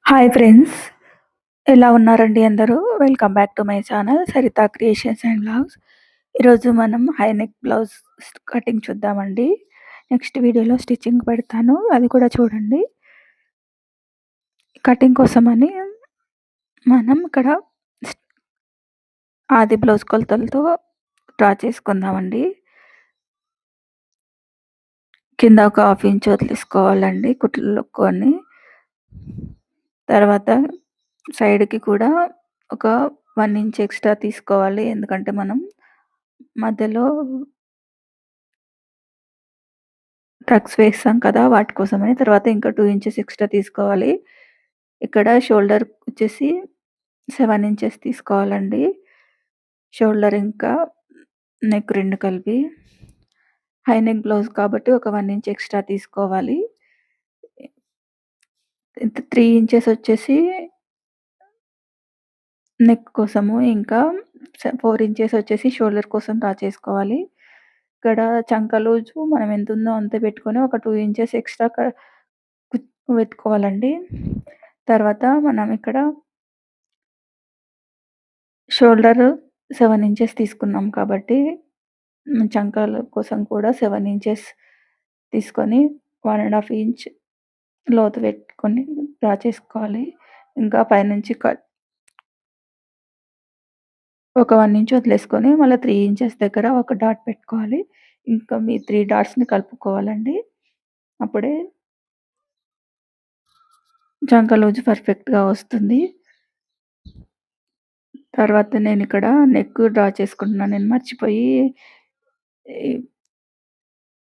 Hi friends. ఎలా ఉన్నారండి అందరూ? Welcome back to my channel Saritha creations and vlogs. ఈరోజు మనం హై నెక్ బ్లౌజ్ కటింగ్ చూద్దామండి. నెక్స్ట్ వీడియోలో స్టిచ్చింగ్ పెడతాను. అది కూడా చూడండి. కటింగ్ కోసమని మనం ఇక్కడ ఆది బ్లౌజ్ కొలతలతో డ్రా చేసుకుందామండి. కింద ఒక హాఫ్ ఇంచ్ వదిలేసుకోవాలండి కుట్లుకొని. తర్వాత సైడ్‌కి కూడా ఒక 1 ఇంచ్ ఎక్స్‌ట్రా తీసుకోవాలి. ఎందుకంటే మనం మధ్యలో టక్స్ వేస్తాం కదా! వాటి కోసమని. తర్వాత ఇంకా 2 ఇంచెస్ ఎక్స్‌ట్రా తీసుకోవాలి. ఇక్కడ షోల్డర్ వచ్చేసి 7 ఇంచెస్ తీసుకోవాలండి. షోల్డర్ ఇంకా నెక్ 2 కలిపి. హై నెక్ బ్లౌజ్ కాబట్టి ఒక 1 ఇంచ్ ఎక్స్‌ట్రా తీసుకోవాలి. 3 ఇంచెస్ వచ్చేసి నెక్ కోసము, ఇంకా 4 ఇంచెస్ వచ్చేసి షోల్డర్ కోసం డ్రా చేసుకోవాలి. ఇక్కడ చంక లూజు మనం ఎంతుందో అంతే పెట్టుకొని ఒక 2 ఇంచెస్ ఎక్స్‌ట్రా పెట్టుకోవాలండి. తర్వాత మనం ఇక్కడ షోల్డర్ 7 ఇంచెస్ తీసుకున్నాం కాబట్టి చంకాల కోసం కూడా 7 ఇంచెస్ తీసుకొని 1 ½ ఇంచ్ లోతు పెట్టుకొని డ్రా చేసుకోవాలి. ఇంకా పైనుంచి ఒక 1 ఇంచ్ వదిలేసుకొని మళ్ళీ 3 ఇంచెస్ దగ్గర ఒక డాట్ పెట్టుకోవాలి. ఇంకా మీ 3 డాట్స్‌ని కలుపుకోవాలండి. అప్పుడే చంక లూజ్ పర్ఫెక్ట్‌గా వస్తుంది. తర్వాత నేనిక్కడ నెక్ డ్రా చేసుకుంటున్నాను. నేను మర్చిపోయి ఇ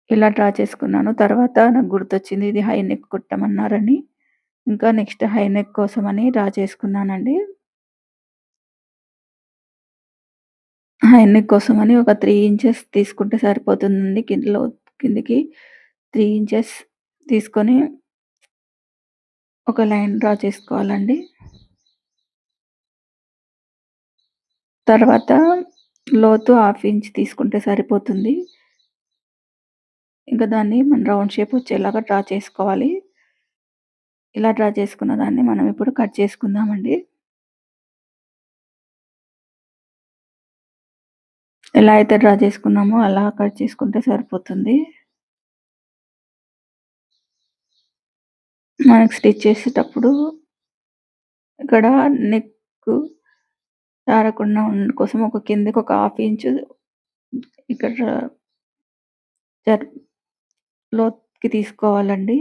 ఇలా డ్రా చేసుకున్నాను. తర్వాత నాకు గుర్తొచ్చింది ఇది హై నెక్ కుట్టమన్నారని. ఇంకా నెక్స్ట్ హై నెక్ కోసమని డ్రా చేసుకున్నానండి. హై నెక్ కోసమని ఒక 3 ఇంచెస్ తీసుకుంటే సరిపోతుందండి. కిందకి 3 ఇంచెస్ తీసుకొని ఒక లైన్ డ్రా చేసుకోవాలండి. తర్వాత లోతు ½ ఇంచ్ తీసుకుంటే సరిపోతుంది. ఇంకా దాన్ని మనం రౌండ్ షేప్ వచ్చేలాగా డ్రా చేసుకోవాలి. ఇలా డ్రా చేసుకున్న దాన్ని మనం ఇప్పుడు కట్ చేసుకుందామండి. ఎలా అయితే డ్రా చేసుకున్నామో అలా కట్ చేసుకుంటే సరిపోతుంది. మనకు స్టిచ్ చేసేటప్పుడు ఇక్కడ నెక్కు జారకుండా కోసం ఒక కిందకి ఒక ½ ఇంచు ఇక్కడ లోతుకి తీసుకోవాలండి.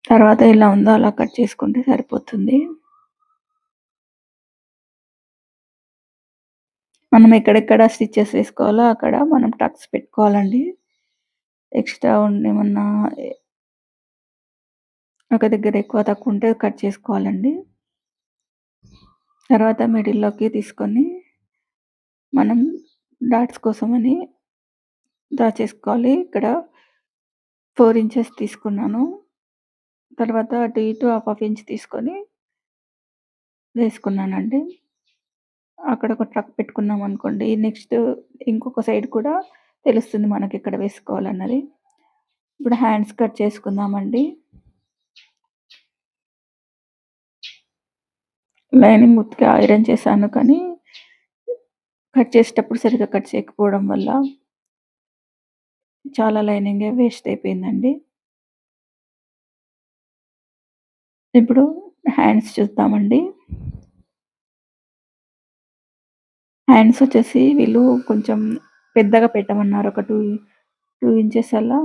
తర్వాత ఎలా ఉందో అలా కట్ చేసుకుంటే సరిపోతుంది. మనం ఎక్కడెక్కడ స్టిచెస్ వేసుకోవాలో అక్కడ మనం టక్స్ పెట్టుకోవాలండి. ఎక్స్‌ట్రా ఏమన్నా ఒక దగ్గర ఎక్కువ తక్కువ ఉంటే కట్ చేసుకోవాలండి. తర్వాత మిడిల్‌లోకి తీసుకొని మనం డాట్స్ కోసమని డ్రా చేసుకోవాలి. ఇక్కడ 4 ఇంచెస్ తీసుకున్నాను. తర్వాత అటు ఇటు ½ ఇంచ్ తీసుకొని వేసుకున్నానండి. అక్కడ ఒక టక్ పెట్టుకున్నామనుకోండి, నెక్స్ట్ ఇంకొక సైడ్ కూడా తెలుస్తుంది మనకెక్కడ వేసుకోవాలన్నది. ఇప్పుడు హ్యాండ్స్ కట్ చేసుకుందామండి. లైనింగ్ ఉతికి ఐరన్ చేశాను కానీ, కట్ చేసేటప్పుడు సరిగ్గా కట్ చేయకపోవడం వల్ల చాలా లైనింగే వేస్ట్ అయిపోయిందండి. ఇప్పుడు హ్యాండ్స్ చూద్దామండి. హ్యాండ్స్ వచ్చేసి వీళ్ళు కొంచెం పెద్దగా పెట్టమన్నారు. ఒక 2 ఇంచెస్ అలా.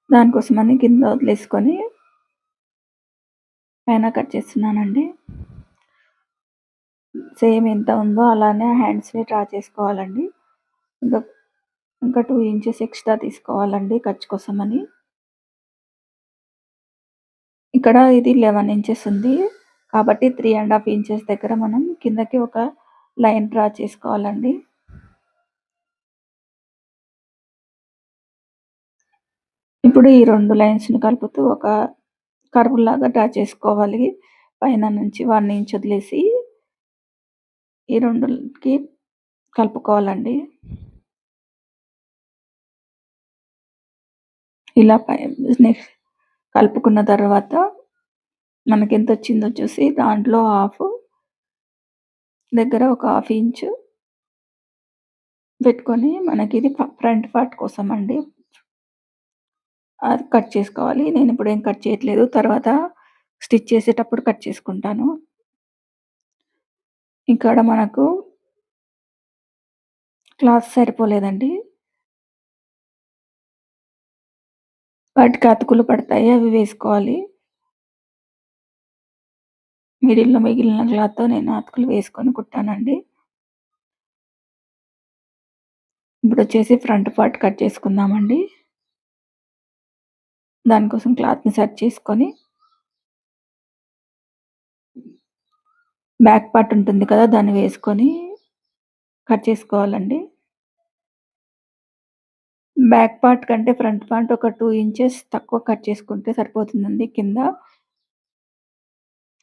దానికోసమని కింద వదిలేసుకొని పైన కట్ చేస్తున్నానండి. సేమ్ ఎంత ఉందో అలానే హ్యాండ్స్‌ని డ్రా చేసుకోవాలండి. ఇంకా ఇంకా 2 ఇంచెస్ ఎక్స్‌ట్రా తీసుకోవాలండి ఖర్చు కోసమని. ఇక్కడ ఇది 11 ఇంచెస్ ఉంది. కాబట్టి 3 ½ ఇంచెస్ దగ్గర మనం కిందకి ఒక లైన్ డ్రా చేసుకోవాలండి. ఇప్పుడు ఈ 2 లైన్స్‌ని కలుపుతూ ఒక కర్వ్‌లాగా డ్రా చేసుకోవాలి. పైన నుంచి 1 ఇంచ్ వదిలేసి ఈ రెండుకి కలుపుకోవాలండి. ఇలా నెక్స్ట్ కలుపుకున్న తర్వాత మనకెంతొచ్చిందో చూసి దాంట్లో దగ్గర ఒక హాఫ్ ఇంచు పెట్టుకొని మనకిది ఫ్రంట్ పార్ట్ కోసమండి. అది కట్ చేసుకోవాలి. నేనిప్పుడేం కట్ చేయట్లేదు. తర్వాత స్టిచ్ చేసేటప్పుడు కట్ చేసుకుంటాను. ఇక్కడ మనకు క్లాత్ సరిపోలేదండి. వాటికి అతుకులు పడతాయి. అవి వేసుకోవాలి. మిడిల్‌లో మిగిలిన క్లాత్‌తో నేను అతుకులు వేసుకొని కుట్టానండి. ఇప్పుడొచ్చేసి ఫ్రంట్ పార్ట్ కట్ చేసుకుందామండి. దానికోసం క్లాత్‌ని సెట్ చేసుకొని బ్యాక్ పార్ట్ ఉంటుంది కదా! దాన్ని వేసుకొని కట్ చేసుకోవాలండి. బ్యాక్ పార్ట్ కంటే ఫ్రంట్ పార్ట్ ఒక 2 ఇంచెస్ తక్కువ కట్ చేసుకుంటే సరిపోతుందండి. కింద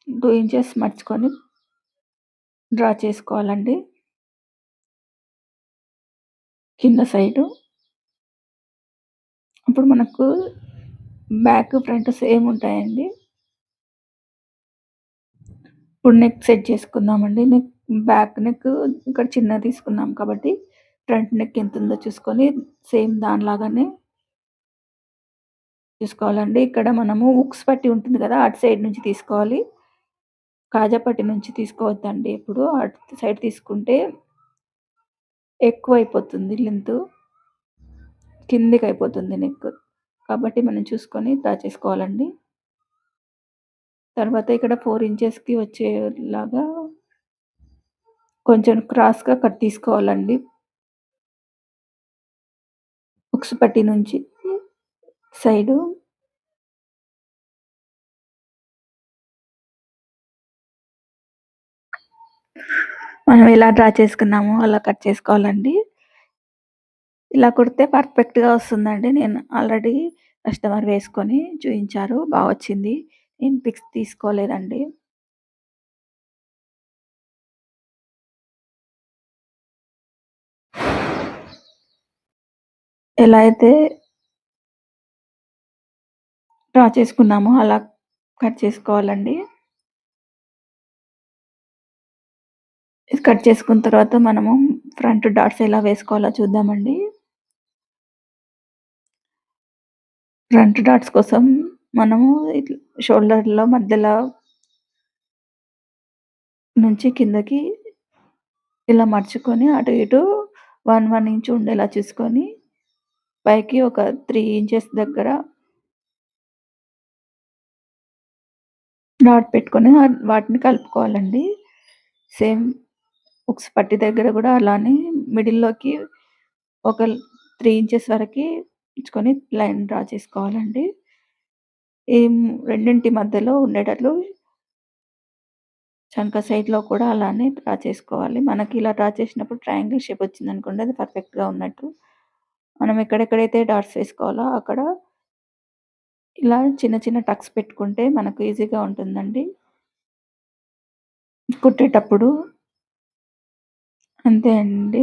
2 ఇంచెస్ మడుచుకొని డ్రా చేసుకోవాలండి. కింద సైడు. అప్పుడు మనకు బ్యాక్, ఫ్రంట్ సేమ్ ఉంటాయండి. ఇప్పుడు నెక్ సెట్ చేసుకుందామండి. బ్యాక్ నెక్ ఇక్కడ చిన్నది తీసుకున్నాం కాబట్టి ఫ్రంట్ నెక్ ఎంతుందో చూసుకొని సేమ్ దానిలాగానే చూసుకోవాలండి. ఇక్కడ మనము ఉక్స్ పట్టి ఉంటుంది కదా! అటు సైడ్ నుంచి తీసుకోవాలి. కాజా పట్టి నుంచి తీసుకోవద్దండి ఎప్పుడు. అటు సైడ్ తీసుకుంటే ఎక్కువైపోతుంది లెంతు. కిందకయిపోతుంది నెక్. కాబట్టి మనం చూసుకొని డ్రా చేసుకోవాలండి. తర్వాత ఇక్కడ 4 ఇంచెస్‌కి వచ్చేలాగా కొంచెం క్రాస్‌గా కట్ తీసుకోవాలండి. ఉక్స్ పట్టి నుంచి సైడు. మనం ఎలా డ్రా చేసుకున్నామో అలా కట్ చేసుకోవాలండి. ఇలా కుడితే పర్ఫెక్ట్‌గా వస్తుందండి. నేను ఆల్రెడీ కస్టమర్ వేసుకొని చూయించారు. వచ్చింది. నేను పిక్స్ తీసుకోలేదండి. ఎలా అయితే డ్రా చేసుకున్నామో అలా కట్ చేసుకోవాలండి. ఇది కట్ చేసుకున్న తర్వాత మనము ఫ్రంట్ డాట్స్ ఎలా వేసుకోవాలో చూద్దామండి. ఫ్రంట్ డాట్స్ కోసం మనము షోల్డర్‌లో మధ్యలో నుంచి కిందకి ఇలా మడుచుకొని అటు ఇటు 1 ఇంచ్ ఉండేలా చూసుకొని పైకి ఒక 3 ఇంచెస్ దగ్గర డాట్ పెట్టుకొని వాటిని కలుపుకోవాలండి. సేమ్ ఉక్స్ పట్టి దగ్గర గూడా అలానే మిడిల్‌లోకి ఒక 3 ఇంచెస్ వరకి ఇచ్చుకొని లైన్ డ్రా చేసుకోవాలండి. ఈ రెండింటి మధ్యలో ఉండేటట్లు చంక సైడ్‌లో కూడా అలానే డ్రా చేసుకోవాలి. మనకి ఇలా డ్రా చేసినప్పుడు ట్రయాంగిల్ షేప్ వచ్చిందనుకోండి అది పర్ఫెక్ట్‌గా ఉన్నట్టు. మనం ఎక్కడెక్కడైతే డాట్స్ వేసుకోవాలో అక్కడ ఇలా చిన్న చిన్న టక్స్ పెట్టుకుంటే మనకు ఈజీగా ఉంటుందండి. కుట్టేటప్పుడు. అంతే అండి.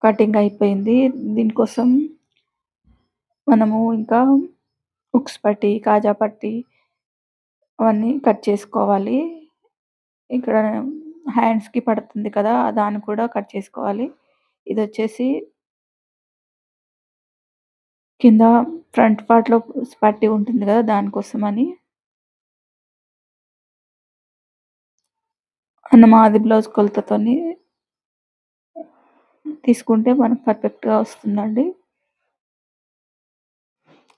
కటింగ్ అయిపోయింది. దీనికోసం మనము ఇంకా హుక్స్ పట్టి, కాజా పట్టి అవన్నీ కట్ చేసుకోవాలి. ఇక్కడ హ్యాండ్స్‌కి పడుతుంది కదా! దాన్ని కూడా కట్ చేసుకోవాలి. ఇదొచ్చేసి కింద ఫ్రంట్ పార్ట్‌లో పట్టి ఉంటుంది కదా! దానికోసమని. మనం ఆది బ్లౌజ్ కొలతతోని తీసుకుంటే మనకు పర్ఫెక్ట్‌గా వస్తుందండి.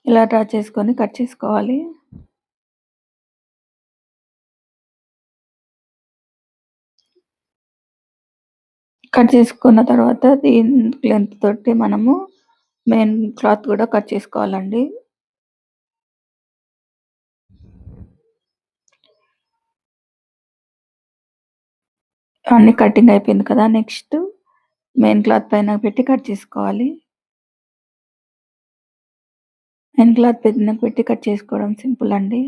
ఇలా డ్రా చేసుకొని కట్ చేసుకోవాలి. కట్ చేసుకున్న తర్వాత దీని లెంత్ తోటి మనము మెయిన్ క్లాత్ గూడా కట్ చేసుకోవాలండి. అన్నీ కటింగ్ అయిపోయింది కదా! నెక్స్ట్ మెయిన్ క్లాత్ పైన పెట్టి కట్ చేసుకోవాలి. మెయిన్ క్లాత్ పైన పెట్టి కట్ చేసుకోవడం సింపుల్ అండి.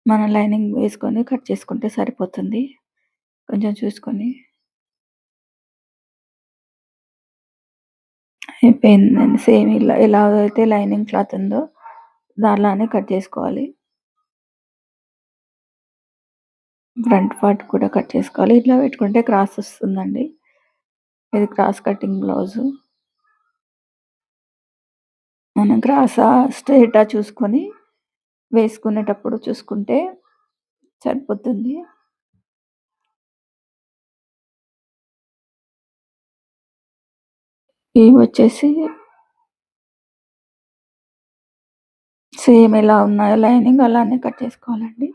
మనం లైనింగ్ వేసుకొని కట్ చేసుకుంటే సరిపోతుంది. కొంచెం చూసుకొని. అయిపోయిందండి. సేమ్ ఇలా ఎలాగైతే లైనింగ్ క్లాత్ ఉందో దానిలానే కట్ చేసుకోవాలి. ఫ్రంట్ పార్ట్ కూడా కట్ చేసుకోవాలి. ఇట్లా పెట్టుకుంటే క్రాస్ వస్తుందండి. ఇది క్రాస్ కటింగ్ బ్లౌజు. మనం క్రాసా, స్ట్రెయిటా చూసుకొని వేసుకునేటప్పుడు చూసుకుంటే సరిపోతుంది. ఇవొచ్చేసి సేమ్ ఎలా ఉన్నాయో లైనింగ్ అలానే కట్ చేసుకోవాలండి.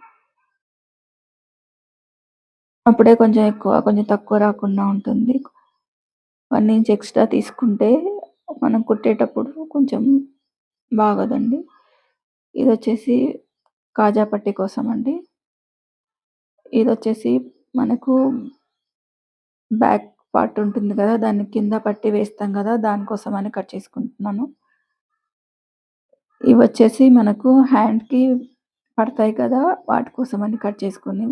అప్పుడే కొంచెం ఎక్కువ, కొంచెం తక్కువ రాకుండా ఉంటుంది. 1 ఇంచ్ ఎక్స్‌ట్రా తీసుకుంటే మనం కుట్టేటప్పుడు కొంచెం బాగోదండి. ఇదొచ్చేసి కాజా పట్టీ కోసమండి. ఇదొచ్చేసి మనకు బ్యాక్ పార్ట్ ఉంటుంది గదా! దాన్ని కింద పట్టి వేస్తాం గదా! దానికోసమని కట్ చేసుకుంటున్నాను. ఇవొచ్చేసి మనకు హ్యాండ్‌కి పడతాయి కదా! వాటి కోసమని కట్ చేసుకొని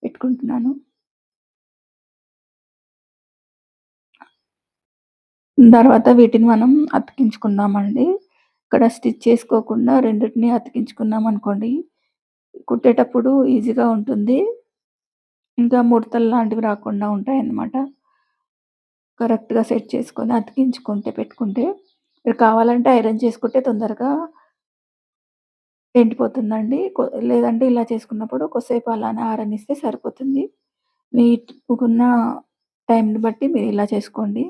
పెట్టుకుంటున్నాను. తర్వాత వీటిని మనం అతికించుకుందామండి. ఇక్కడ స్టిచ్ చేసుకోకుండా రెండిటిని అతికించుకున్నామనుకోండి, కుట్టేటప్పుడు ఈజీగా ఉంటుంది. ఇంకా ముడతలు లాంటివి రాకుండా ఉంటాయన్నమాట. కరెక్ట్‌గా సెట్ చేసుకొని అతికించుకుంటే పెట్టుకుంటే, మీరు కావాలంటే ఐరన్ చేసుకుంటే తొందరగా ఎండిపోతుందండి. లేదంటే ఇలా చేసుకున్నప్పుడు కొద్దిసేపు అలానే ఆరనిస్తే సరిపోతుంది. మీకున్న టైంని బట్టి మీరు ఇలా చేసుకోండి.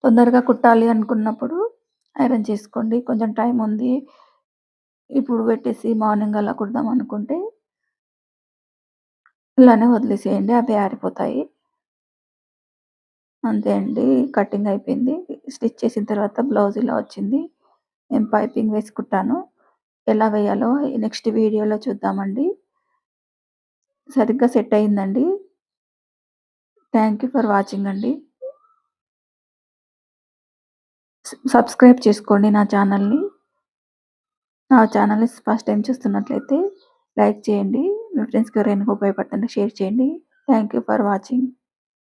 తొందరగా కుట్టాలి అనుకున్నప్పుడు ఐరన్ చేసుకోండి. కొంచెం టైం ఉంది. ఇప్పుడు పెట్టేసి మార్నింగ్ అలా కుడదాం అనుకుంటే ఇలానే వదిలేసేయండి. అవే ఆరిపోతాయి. అంతే అండి. కటింగ్ అయిపోయింది. స్టిచ్ చేసిన తర్వాత బ్లౌజ్ ఇలా వచ్చింది. నేను పైపింగ్ వేసి కుట్టాను. ఎలా వేయాలో నెక్స్ట్ వీడియోలో చూద్దామండి. సరిగ్గా సెట్ అయిందండి. థాంక్ యూ ఫర్ వాచింగ్ అండి. సబ్స్క్రైబ్ చేసుకోండి నా ఛానల్‌ని. నా ఛానల్‌ని ఫస్ట్ టైమ్ చూస్తున్నట్లయితే లైక్ చేయండి. మీ ఫ్రెండ్స్‌కి ఎవరైనా ఉపయోగపడుతుంటే షేర్ చేయండి. Thank you for watching.